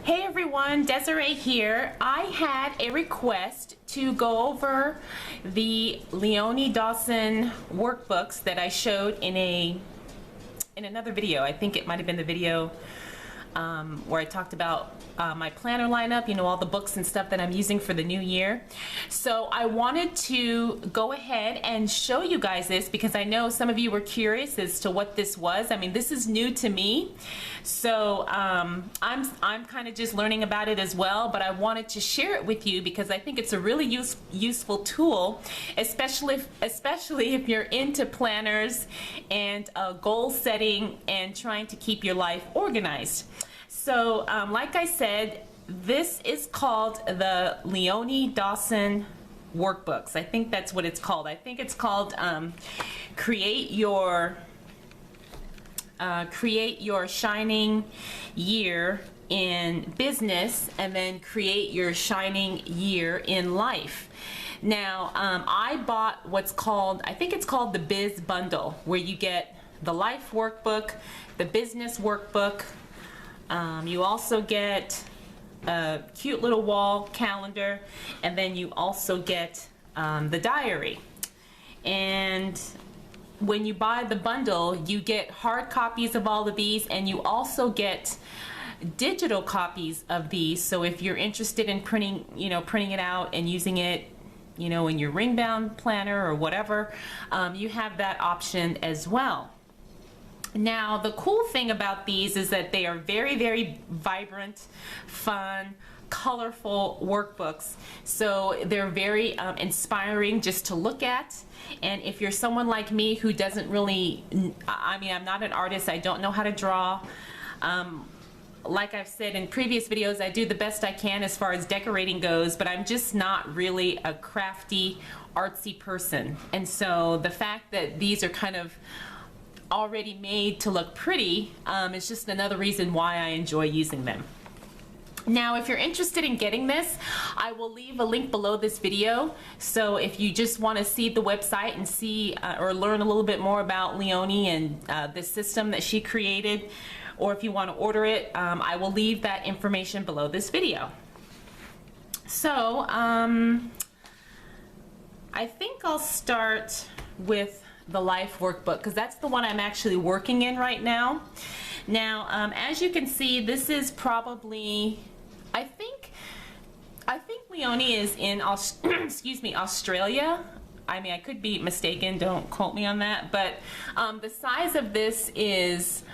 Hey everyone, Desiree here. I had a request to go over the Leonie Dawson workbooks that I showed in another video. I think it might have been the video where I talked about my planner lineup, you know, all the books and stuff that I'm using for the new year. So I wanted to go ahead and show you guys this because I know some of you were curious as to what this was. I mean, this is new to me. So I'm kind of just learning about it as well, but I wanted to share it with you because I think it's a really useful tool, especially if you're into planners and goal setting and trying to keep your life organized. So like I said, this is called the Leonie Dawson workbooks. I think that's what it's called. I think it's called Create Your Shining Year in Business, and then Create Your Shining Year in Life. Now, I bought what's called, I think it's called the Biz Bundle, where you get the Life workbook, the Business workbook. You also get a cute little wall calendar, and then you also get the diary. And when you buy the bundle, you get hard copies of all of these, and you also get digital copies of these. So if you're interested in printing it out and using it, you know, in your ring bound planner or whatever, you have that option as well. Now, the cool thing about these is that they are very, very vibrant, fun, colorful workbooks. So they're very inspiring just to look at. And if you're someone like me who doesn't really, I mean, I'm not an artist, I don't know how to draw. Like I've said in previous videos, I do the best I can as far as decorating goes, but I'm just not really a crafty, artsy person. And so the fact that these are kind of already made to look pretty is just another reason why I enjoy using them. Now, if you're interested in getting this, I will leave a link below this video. So if you just want to see the website and see or learn a little bit more about Leonie and the system that she created, or if you want to order it, I will leave that information below this video. So I think I'll start with the Life workbook because that's the one I'm actually working in right now. Now, as you can see, this is probably, I think Leonie is in excuse me, Australia. I mean, I could be mistaken, don't quote me on that, but the size of this is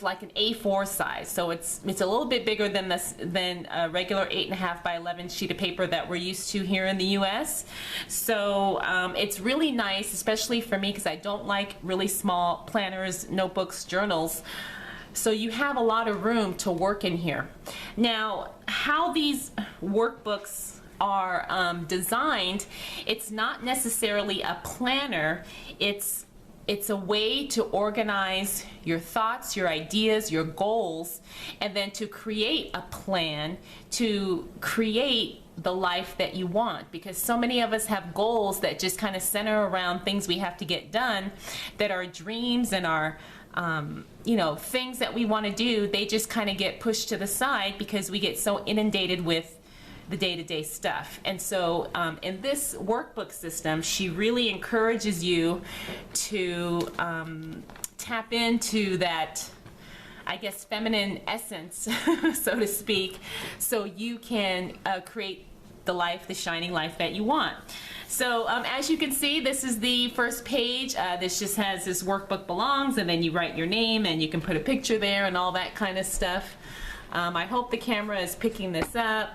like an A4 size, so it's a little bit bigger than a regular 8.5 by 11 sheet of paper that we're used to here in the US. So it's really nice, especially for me, because I don't like really small planners, notebooks, journals. So you have a lot of room to work in here. Now, how these workbooks are designed, it's not necessarily a planner. It's a way to organize your thoughts, your ideas, your goals, and then to create a plan to create the life that you want. Because so many of us have goals that just kind of center around things we have to get done, that are dreams and are you know, things that we want to do. They just kind of get pushed to the side because we get so inundated with the day-to-day stuff. And so in this workbook system, she really encourages you to tap into that, I guess, feminine essence, so to speak, so you can create the life, the shining life that you want. So as you can see, this is the first page. This just has this workbook belongs, and then you write your name and you can put a picture there and all that kind of stuff. I hope the camera is picking this up.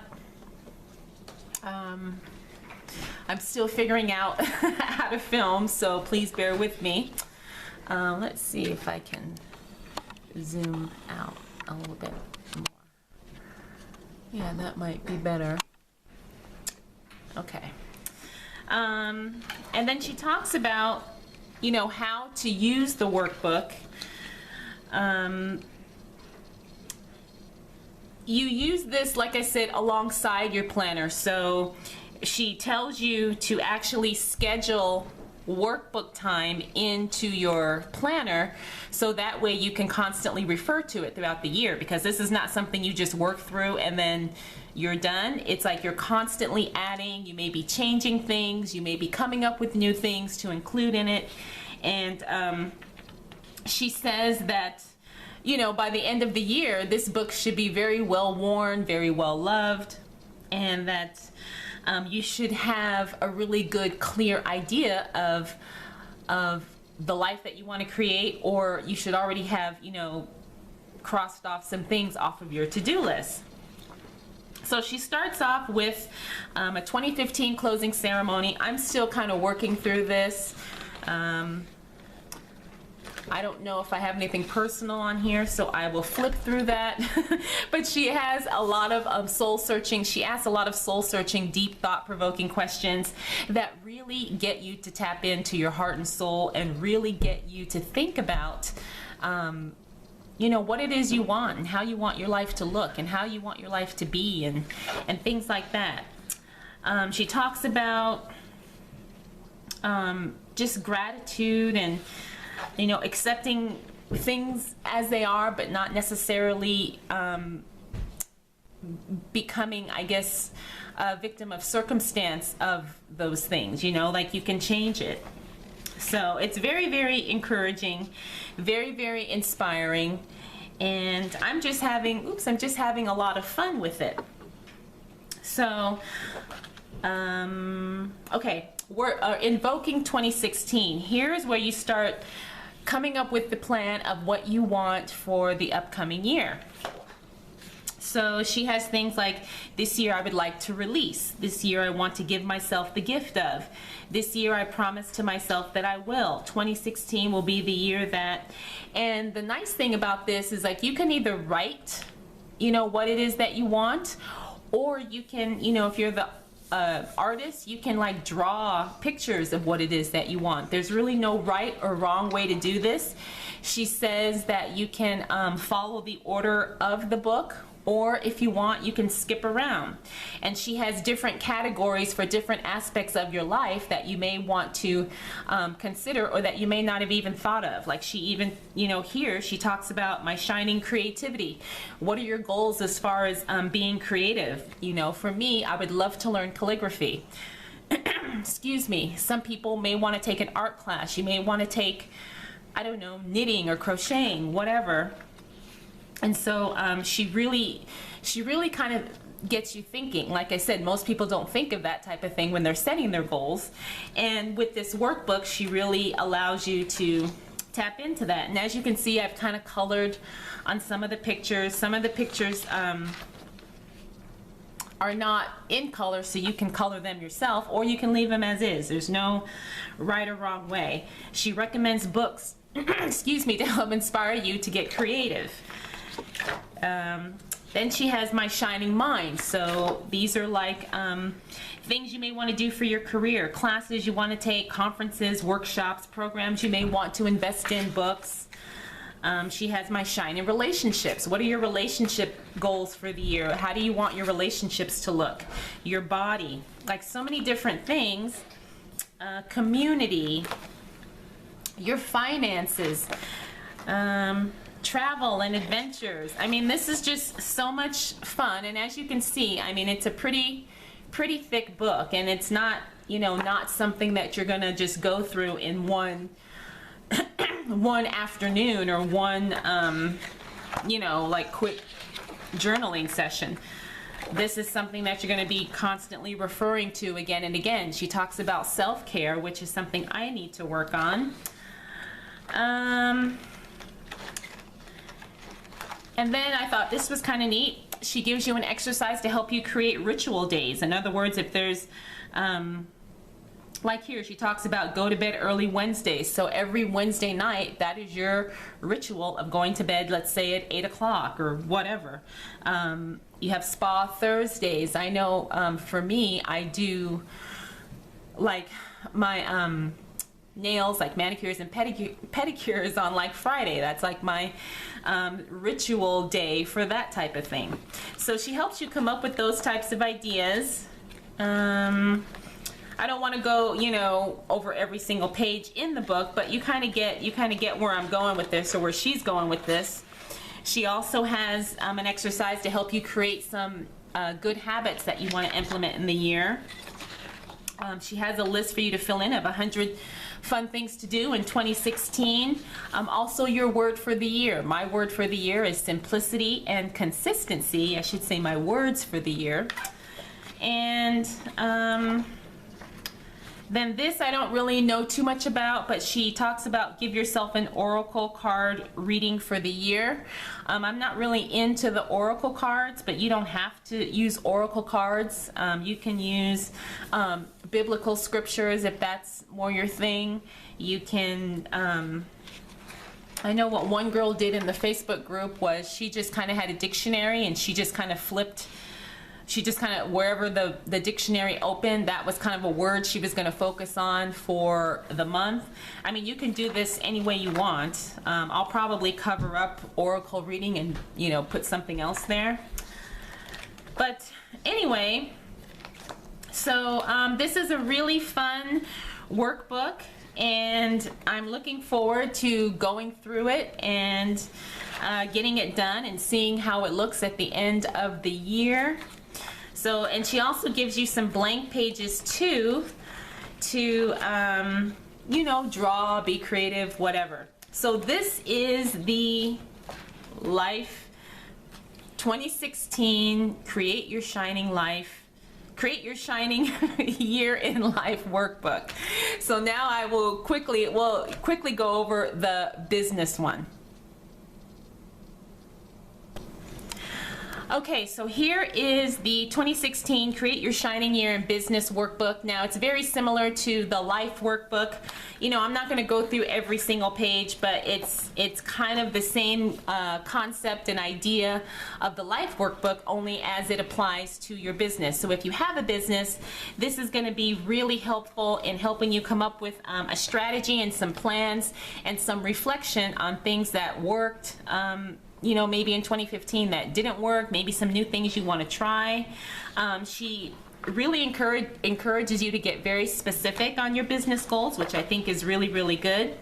I'm still figuring out how to film, so please bear with me. Let's see if I can zoom out a little bit more. Yeah, that might be better. Okay. And then she talks about, you know, how to use the workbook. You use this, like I said, alongside your planner. So she tells you to actually schedule workbook time into your planner, so that way you can constantly refer to it throughout the year, because this is not something you just work through and then you're done. It's like you're constantly adding, you may be changing things, you may be coming up with new things to include in it. And she says that, you know, by the end of the year, this book should be very well worn, very well loved, and that you should have a really good, clear idea of the life that you want to create, or you should already have, you know, crossed off some things off of your to-do list. So she starts off with a 2015 closing ceremony. I'm still kind of working through this. I don't know if I have anything personal on here, so I will flip through that. But she has a lot of soul searching. She asks a lot of soul searching, deep thought-provoking questions that really get you to tap into your heart and soul, and really get you to think about, you know, what it is you want, and how you want your life to look, and how you want your life to be, and things like that. She talks about just gratitude, and, you know, accepting things as they are, but not necessarily becoming, I guess, a victim of circumstance of those things, you know, like you can change it. So it's very, very encouraging, very, very inspiring, and I'm just having a lot of fun with it. So, okay. We're invoking 2016. Here's where you start coming up with the plan of what you want for the upcoming year. So she has things like, this year I would like to release. This year I want to give myself the gift of. This year I promise to myself that I will. 2016 will be the year that. And the nice thing about this is, like, you can either write, you know, what it is that you want, or you can, you know, if you're the artist, you can like draw pictures of what it is that you want. There's really no right or wrong way to do this. She says that you can follow the order of the book, or if you want, you can skip around. And she has different categories for different aspects of your life that you may want to consider, or that you may not have even thought of. Like, she even, you know, here she talks about my shining creativity. What are your goals as far as being creative? You know, for me, I would love to learn calligraphy. Excuse me. Some people may want to take an art class. You may want to take, I don't know, knitting or crocheting, whatever. And so she really kind of gets you thinking. Like I said, most people don't think of that type of thing when they're setting their goals. And with this workbook, she really allows you to tap into that. And as you can see, I've kind of colored on some of the pictures. Some of the pictures are not in color, so you can color them yourself, or you can leave them as is. There's no right or wrong way. She recommends books, excuse me, to help inspire you to get creative. Then she has My Shining Mind. So these are like things you may want to do for your career, classes you want to take, conferences, workshops, programs you may want to invest in, books. She has My Shining Relationships. What are your relationship goals for the year? How do you want your relationships to look? Your body, like so many different things. Community, your finances, travel and adventures. I mean, this is just so much fun. And as you can see, I mean, it's a pretty thick book, and it's not, you know, not something that you're gonna just go through in one afternoon, or one you know, like quick journaling session. This is something that you're going to be constantly referring to again and again. She talks about self-care, which is something I need to work on. And then I thought this was kind of neat. She gives you an exercise to help you create ritual days. In other words, if there's, like here, she talks about go to bed early Wednesdays. So every Wednesday night, that is your ritual of going to bed, let's say at 8 o'clock or whatever. You have spa Thursdays. I know for me, I do like my nails, like manicures and pedicures on like Friday. That's like my ritual day for that type of thing. So she helps you come up with those types of ideas. I don't want to go, you know, over every single page in the book, but you kind of get where I'm going with this, or where she's going with this. She also has an exercise to help you create some good habits that you want to implement in the year. She has a list for you to fill in of 100 fun things to do in 2016. Also your word for the year. My word for the year is simplicity and consistency. I should say my words for the year. And then this I don't really know too much about, but she talks about give yourself an oracle card reading for the year. I'm not really into the oracle cards, but you don't have to use oracle cards. You can use biblical scriptures if that's more your thing. You can, I know what one girl did in the Facebook group was she just kind of had a dictionary and she just kind of flipped. She just kind of, wherever the dictionary opened, that was kind of a word she was going to focus on for the month. I mean, you can do this any way you want. I'll probably cover up oracle reading and, you know, put something else there. But anyway, so this is a really fun workbook, and I'm looking forward to going through it and getting it done and seeing how it looks at the end of the year. So, and she also gives you some blank pages too to, you know, draw, be creative, whatever. So this is the Life 2016 Create Your Shining Year in Life workbook. So now I will quickly go over the business one. Okay, so here is the 2016 Create Your Shining Year in Business workbook. Now, it's very similar to the Life workbook. You know, I'm not going to go through every single page, but it's kind of the same concept and idea of the Life workbook, only as it applies to your business. So if you have a business, this is going to be really helpful in helping you come up with a strategy and some plans and some reflection on things that worked, you know, maybe in 2015 that didn't work, maybe some new things you want to try. She really encourages you to get very specific on your business goals, which I think is really, really good.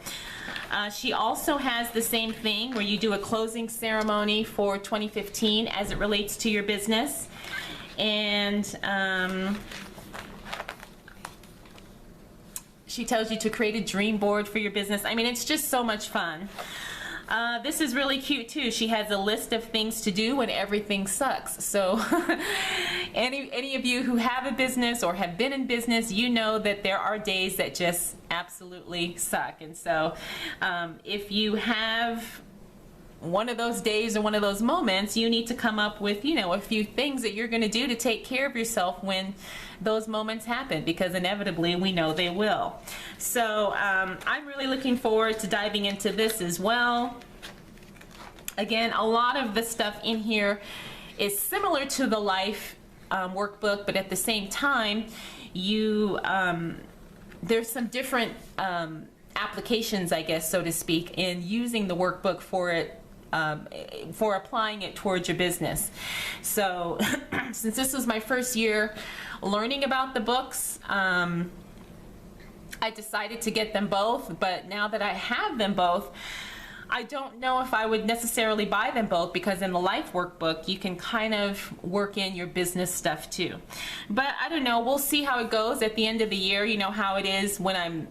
She also has the same thing where you do a closing ceremony for 2015 as it relates to your business. And she tells you to create a dream board for your business. I mean, it's just so much fun. This is really cute too. She has a list of things to do when everything sucks. So any of you who have a business or have been in business, you know that there are days that just absolutely suck. And so if you have one of those days or one of those moments, you need to come up with, you know, a few things that you're going to do to take care of yourself when those moments happen, because inevitably we know they will. So I'm really looking forward to diving into this as well. Again, a lot of the stuff in here is similar to the Life workbook, but at the same time, you there's some different applications, I guess, so to speak, in using the workbook for it. For applying it towards your business. So since this was my first year learning about the books, I decided to get them both, but now that I have them both, I don't know if I would necessarily buy them both, because in the Life workbook you can kind of work in your business stuff too. But I don't know, we'll see how it goes at the end of the year. You know how it is when I'm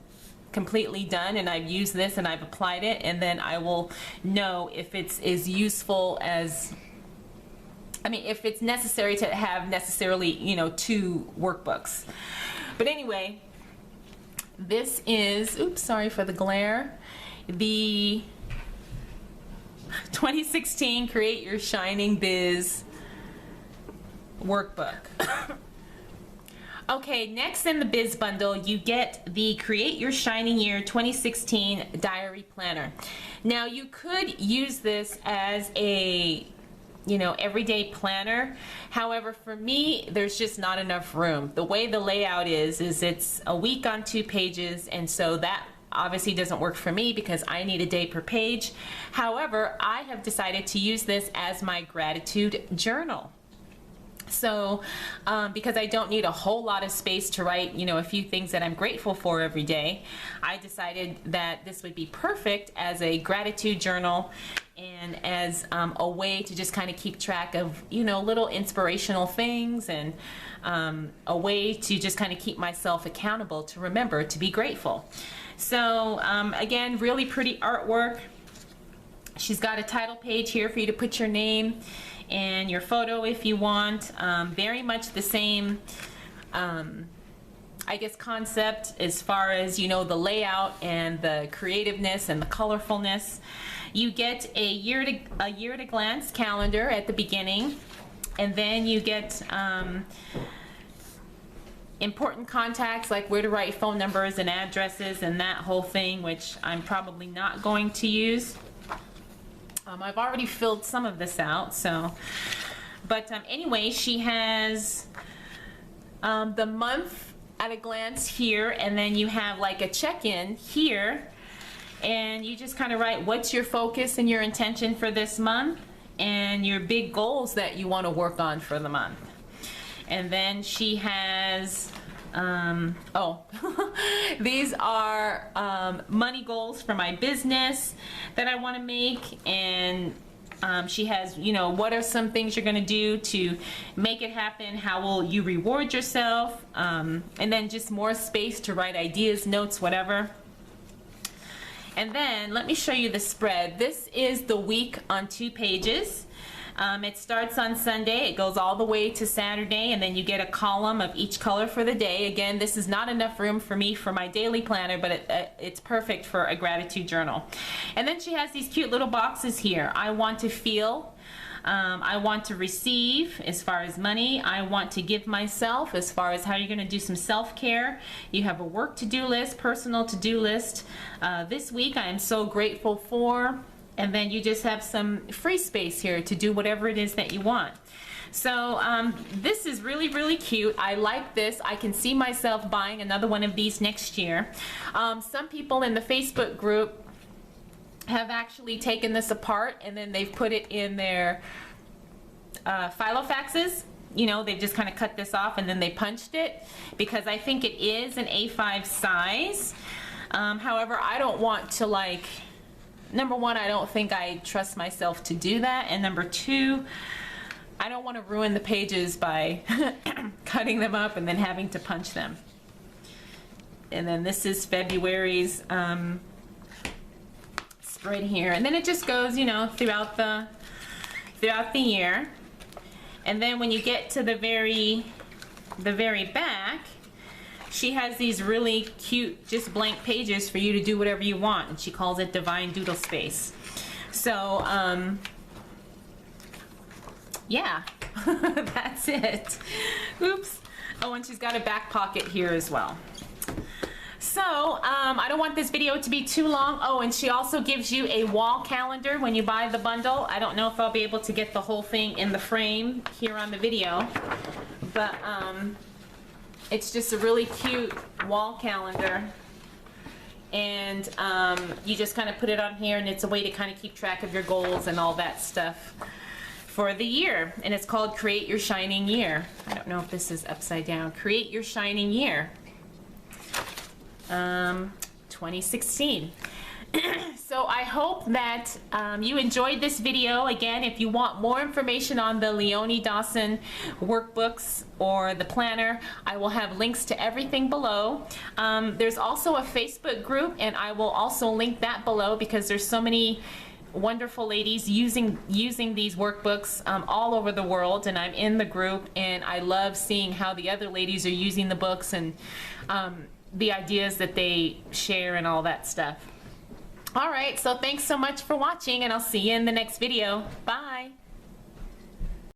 completely done and I've used this and I've applied it, and then I will know if it's as useful as, I mean, if it's necessary to have necessarily, you know, 2 workbooks. But anyway, this is, oops, sorry for the glare, the 2016 Create Your Shining Biz workbook. Okay, next in the Biz bundle, you get the Create Your Shining Year 2016 Diary Planner. Now, you could use this as a, you know, everyday planner. However, for me, there's just not enough room. The way the layout is it's a week on 2 pages, and so that obviously doesn't work for me because I need a day per page. However, I have decided to use this as my gratitude journal. So because I don't need a whole lot of space to write, you know, a few things that I'm grateful for every day, I decided that this would be perfect as a gratitude journal and as a way to just kind of keep track of, you know, little inspirational things, and a way to just kind of keep myself accountable to remember to be grateful. So again, really pretty artwork. She's got a title page here for you to put your name and your photo if you want. Very much the same, I guess, concept as far as, you know, the layout and the creativeness and the colorfulness. You get a year to glance calendar at the beginning, and then you get important contacts like where to write phone numbers and addresses and that whole thing, which I'm probably not going to use. I've already filled some of this out, so, but anyway, she has the month at a glance here, and then you have like a check-in here, and you just kind of write what's your focus and your intention for this month and your big goals that you want to work on for the month. And then she has these are money goals for my business that I want to make, and she has, you know, what are some things you're going to do to make it happen, how will you reward yourself, and then just more space to write ideas, notes, whatever. And then let me show you the spread. This is the week on 2 pages. It starts on Sunday, it goes all the way to Saturday, and then you get a column of each color for the day. Again, this is not enough room for me for my daily planner, but it's perfect for a gratitude journal. And then she has these cute little boxes here. I want to feel, I want to receive as far as money, I want to give myself as far as how you're going to do some self-care. You have a work to-do list, personal to-do list. This week I am so grateful for, and then you just have some free space here to do whatever it is that you want. So this is really, really cute. I like this. I can see myself buying another one of these next year. Some people in the Facebook group have actually taken this apart and then they've put it in their filofaxes. You know, they've just kind of cut this off and then they punched it, because I think it is an A5 size. However, I don't want to, like, number one, I don't think I trust myself to do that, and number two, I don't want to ruin the pages by cutting them up and then having to punch them. And then this is February's spread here, and then it just goes, you know, throughout the year. And then when you get to the very back, she has these really cute, just blank pages for you to do whatever you want, and she calls it Divine Doodle Space. So, yeah, that's it. Oops. Oh, and she's got a back pocket here as well. So, I don't want this video to be too long. Oh, and she also gives you a wall calendar when you buy the bundle. I don't know if I'll be able to get the whole thing in the frame here on the video, but, it's just a really cute wall calendar, and you just kind of put it on here, and it's a way to kind of keep track of your goals and all that stuff for the year. And it's called Create Your Shining Year. I don't know if this is upside down. Create Your Shining Year 2016. So I hope that you enjoyed this video. Again, if you want more information on the Leonie Dawson workbooks or the planner, I will have links to everything below. There's also a Facebook group, and I will also link that below, because there's so many wonderful ladies using these workbooks all over the world, and I'm in the group, and I love seeing how the other ladies are using the books and the ideas that they share and all that stuff. All right, so thanks so much for watching, and I'll see you in the next video. Bye.